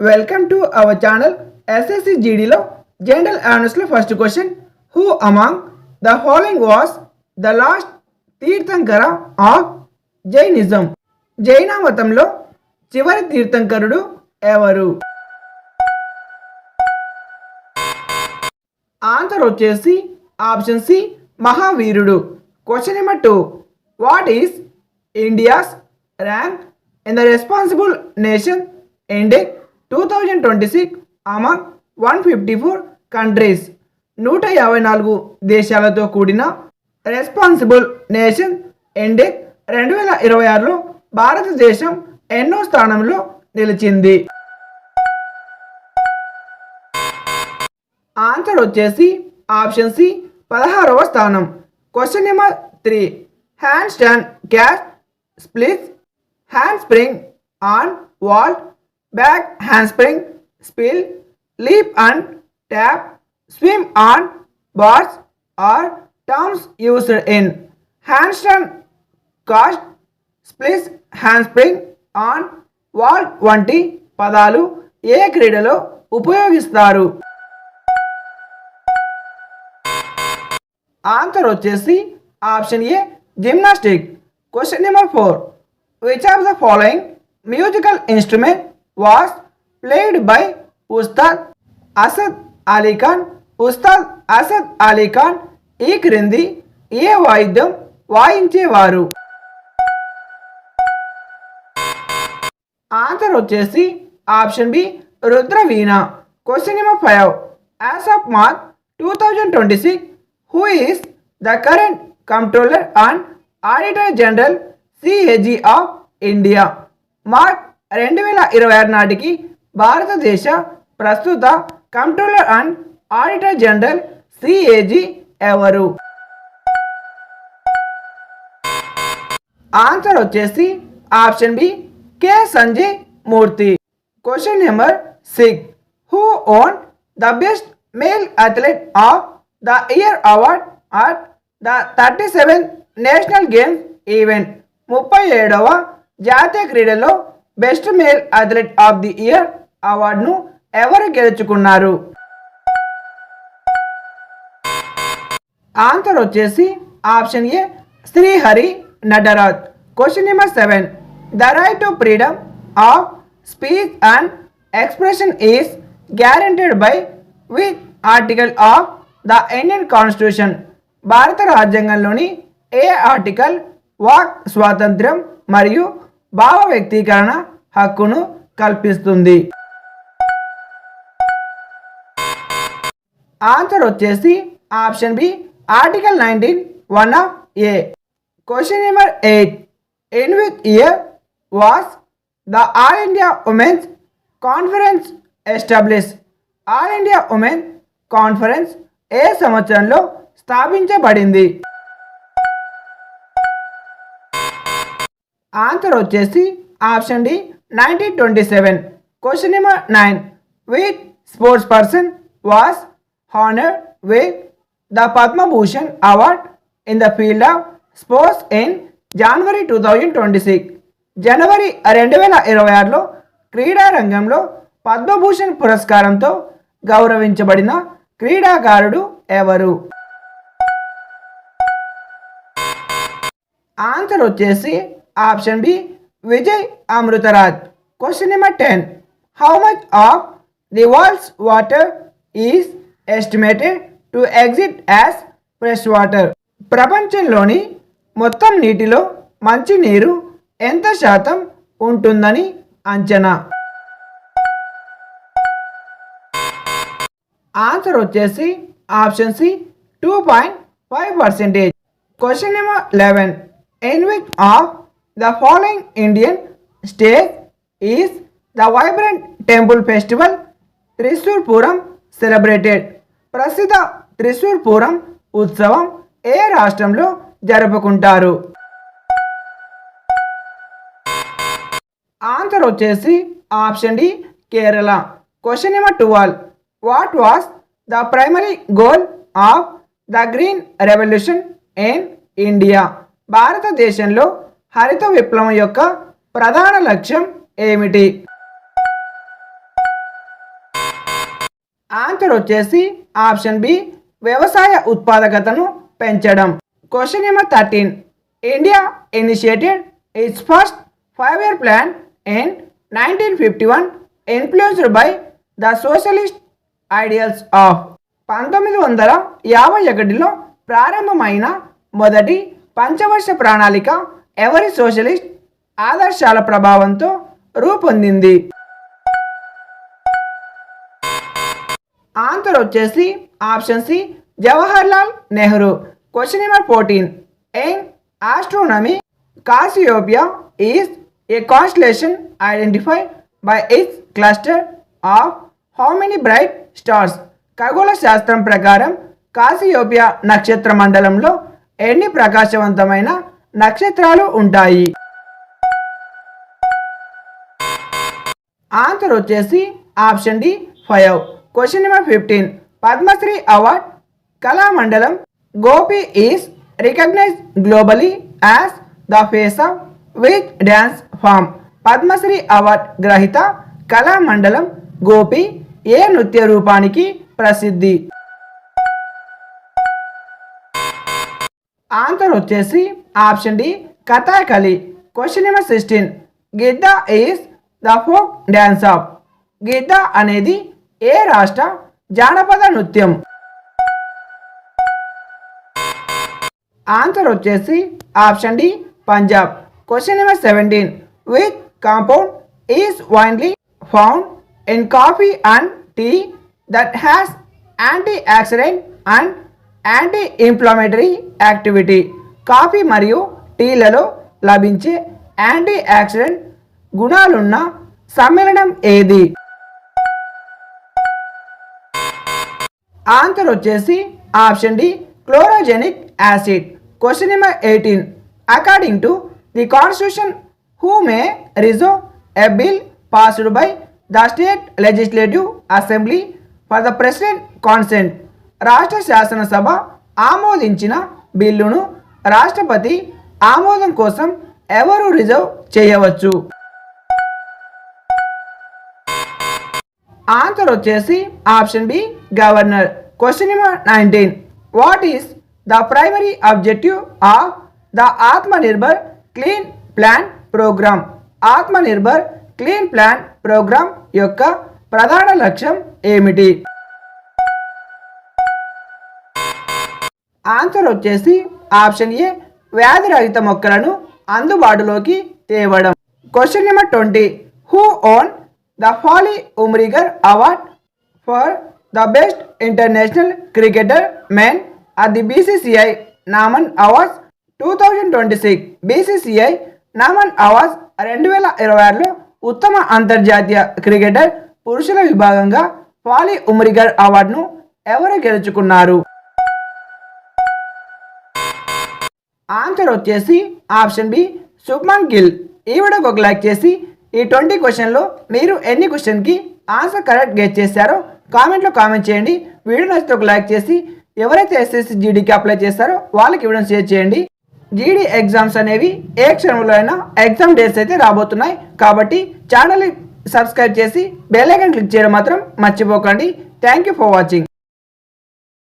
Welcome to our channel SSC GDలో general అవేర్నెస్లో first question who among the following was the last Tirthankara of Jainism జైన మతంలో చివరి తీర్థంకరుడు ఎవరు? ఆన్సర్ వచ్చేసి ఆప్షన్ సి మహావీరుడు. Question number 2 what is India's rank in the responsible nation index 2026 among 154 countries. 154 దేశాలతో కూడిన రెస్పాన్సిబుల్ నేషన్ ఇండెక్స్ 2026లో భారతదేశం ఎన్నో స్థానంలో నిలిచింది? ఆన్సర్ వచ్చేసి ఆప్షన్ సి 16వ స్థానం. Question number 3 handstand catch splits handspring on vault back handspring, spill, leap and tap, swim on boards are terms used in handstand, cast, split, handspring, on, wall వంటి పదాలు ఏ క్రీడలో ఉపయోగిస్తారు? Answer వచ్చేసి option A gymnastic. Question number 4 which of the following musical instrument was played by Ustad Asad Ali Khan. Ustad Asad Ali Khan ఈ క్రింది ఏ వాయిద్యం వాయించేవారు? ఆన్సర్ వచ్చేసి option B rudra veena. Question number 5 as of March 2026 who is the current controller and auditor general CAG of India? March 2026 నాటికి భారతదేశ ప్రస్తుత controller and auditor general CAG ఎవరు? ఆన్సర్ వచ్చేసి option B K Sanjay Murthy. Question number 6 who won the best male athlete of the year award at the 37th national games event? 37వ జాతీయ క్రీడలో best male athlete of the year అవార్డును ఎవరు గెలుచుకున్నారు? Answer వచ్చేసి option A Srihari Nataraj. Question number 7 the right to freedom of speech and expression is guaranteed by which article of the Indian constitution? భారత రాజ్యాంగంలోని ఏ article walk స్వాతంత్ర్యం మరియు భావ వ్యక్తీకరణ హక్కును కల్పిస్తుంది? ఆన్సర్ వచ్చేసి option B article 19(1) of A. Question number 8 in which year was the all India women's conference establish? All India women's conference ఏ సంవత్సరంలో స్థాపించబడింది? ఆన్సర్ వచ్చేసి option D 1927. Question number 9 which sports person was honoured with the Padma Bhushan award in the field of sports in January 2026? జనవరి 2026లో క్రీడా రంగంలో పద్మభూషణ్ పురస్కారంతో గౌరవించబడిన క్రీడాకారుడు ఎవరు? ఆన్సర్ వచ్చేసి option B Vijay Amritraj. Question number 10 how much of the world's water is estimated to exit as fresh water? ప్రపంచంలోని మొత్తం నీటిలో మంచి నీరు ఎంత శాతం ఉంటుందని అంచనా? ఆన్సర్ వచ్చేసి option C 2.5%. Question number 11 in which of the following Indian state is the vibrant temple festival Thrissur Puram celebrated? ప్రసిద్ధ త్రిశూర్ పూరం ఉత్సవం ఏ రాష్ట్రంలో జరుపుకుంటారు? ఆన్సర్ వచ్చేసి option D Kerala. Question number 12 what was the primary goal of the green revolution in India? భారతదేశంలో హరిత విప్లవం యొక్క ప్రధాన లక్ష్యం ఏమిటి? ఆన్సర్ వచ్చేసి ఆప్షన్ బి వ్యవసాయ ఉత్పాదకతను పెంచడం. Question number 13. India initiated its first 5-year plan in 1951 influenced by the socialist ideals of. 1951లో ప్రారంభమైన మొదటి పంచవర్ష ప్రణాళిక ఎవరి సోషలిస్ట్ ఆదర్శాల ప్రభావంతో రూపొందింది? ఆన్సర్ వచ్చేసి option C Jawaharlal Nehru. Question number 14. In astronomy Cassiopeia is a constellation identified by its cluster of how many bright stars. ఖగోళ శాస్త్రం ప్రకారం కాసియోపియా నక్షత్ర మండలంలో ఎన్ని ప్రకాశవంతమైన నక్షత్రాలు ఉంటాయి? ఆన్సర్ వచ్చేసి option D 5. Question number 15. Padma Shri award Kalamandalam Gopi is recognised globally as the face of which dance form. Padma Shri award గ్రహీత కళామండలం గోపి ఏ నృత్య రూపానికి ప్రసిద్ధి? ఆన్సర్ వచ్చేసి option D Kathakali. Question number 16. Giddha is the folk dance of. Giddha అనేది ఏ రాష్ట్ర జానపద నృత్యం? ఆన్సర్ వచ్చేసి option D Punjab. Question number 17. Which compound is widely found in coffee and tea that has anti oxidant and anti inflammatory activity. Coffee మరియు టీలలో లభించే anti oxidant గుణాలున్న సమ్మేళనం ఏది? ఆన్సర్ వచ్చేసి option D chlorogenic acid. Question number 18. According to the constitution who may reserve a bill passed by the state legislative assembly for the president consent. రాష్ట్ర శాసనసభ ఆమోదించిన బిల్లును రాష్ట్రపతి ఆమోదం కోసం ఎవరు రిజర్వ్ చేయవచ్చు? ఆన్సర్ వచ్చేసి option B governor. Question number 19. What is the primary objective of the Atmanirbhar clean plan program. Atmanirbhar clean plan program యొక్క ప్రధాన లక్ష్యం ఏమిటి? ఆన్సర్ వచ్చేసి ఆప్షన్ ఏ వ్యాధిరహిత మొక్కలను అందుబాటులోకి తేవడం. Question number 20. Who won the Polly Umrigar award for the best international cricketer men at the BCCI Naman awards 2026. BCCI Naman awards 2026లో ఉత్తమ అంతర్జాతీయ క్రికెటర్ పురుషుల విభాగంగా ఫాలీ ఉమ్రిగర్ అవార్డును ఎవరు గెలుచుకున్నారు? ఆన్సర్ వచ్చేసి ఆప్షన్ బి శుభ్మన్ గిల్. ఈ వీడియోకి ఒక లైక్ చేసి ఈ 20 క్వశ్చన్లో మీరు ఎన్ని క్వశ్చన్కి ఆన్సర్ కరెక్ట్ గెస్ చేశారో కామెంట్లో కామెంట్ చేయండి. వీడియో నచ్చితే ఒక లైక్ చేసి ఎవరైతే ఎస్ఎస్సి జీడీకి అప్లై చేస్తారో వాళ్ళకి వీడియో షేర్ చేయండి. జీడీ ఎగ్జామ్స్ అనేవి ఏ క్షణంలో అయినా ఎగ్జామ్ డేట్స్ అయితే రాబోతున్నాయి కాబట్టి ఛానల్ని సబ్స్క్రైబ్ చేసి బెల్ ఐకాన్ క్లిక్ చేయడం మాత్రం మర్చిపోకండి. Thank you for watching.